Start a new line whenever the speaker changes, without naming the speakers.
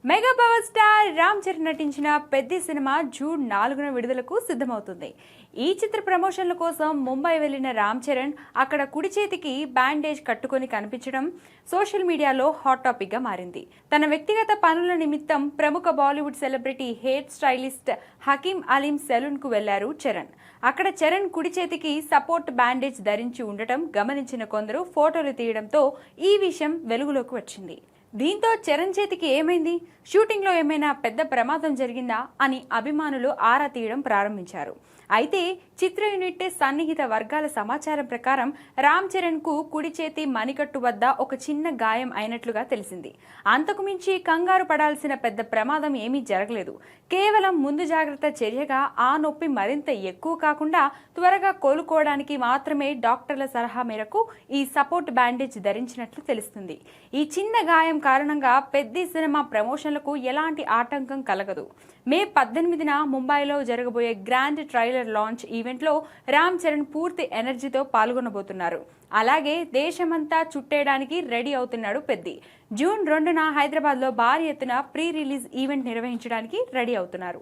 Mega power star Ram Charan నటించిన Peddi cinema June 4న విడుదలకు సిద్ధమవుతుంది. ఈ చిత్ర ప్రమోషన్ల కోసం ముంబై వెళ్లిన రామ్ చరణ్ అక్కడ కుడి చేతికి బ్యాండేజ్ కట్టుకొని కనిపించడం సోషల్ మీడియాలో హాట్ టాపిక్ గా మారింది. తన వ్యక్తిగత పనుల నిమిత్తం ప్రముఖ Bollywood celebrity hair stylist Hakim Aalim salon కు వెళ్లారు చరణ్. అక్కడ చరణ్ కుడి చేతికి సపోర్ట్ బ్యాండేజ్ ధరించి ఉండటం గమనించిన కొందరు ఫోటోలు తీయడంతో ఈ విషయం వెలుగులోకి వచ్చింది. దీంతో చరణ్ చేతికి ఏమైంది, షూటింగ్ లో ఏమైనా పెద్ద ప్రమాదం జరిగిందా అని అభిమానులు ఆరా తీయడం ప్రారంభించారు. అయితే చిత్ర యూనిట్ సన్నిహిత వర్గాల సమాచారం ప్రకారం రామ్ చరణ్ కు కుడి చేతి మణికట్టు వద్ద ఒక చిన్న గాయం అయినట్లుగా తెలిసింది. అంతకు మించి కంగారు పడాల్సిన పెద్ద ప్రమాదం ఏమీ జరగలేదు. కేవలం ముందు జాగ్రత్త చర్యగా ఆ నొప్పి మరింత ఎక్కువ కాకుండా త్వరగా కోలుకోవడానికి మాత్రమే డాక్టర్ల సలహా మేరకు ఈ సపోర్ట్ బ్యాండేజ్ ధరించినట్లు తెలుస్తుంది. ఈ చిన్న గాయం కారణంగా పెద్ది సినిమా ప్రమోషన్లకు ఎలాంటి ఆటంకం కలగదు. మే 18న ముంబైలో జరగబోయే గ్రాండ్ ట్రైలర్ లాంచ్ ఈవెంట్లో రామ్ చరణ్ పూర్తి ఎనర్జీతో పాల్గొనబోతున్నారు. అలాగే దేశమంతా చుట్టేయడానికి రెడీ అవుతున్నాడు పెద్ది. జూన్ 2న హైదరాబాద్లో భారీ ఎత్తున ప్రీ రిలీజ్ ఈవెంట్ నిర్వహించడానికి రెడీ అవుతున్నారు.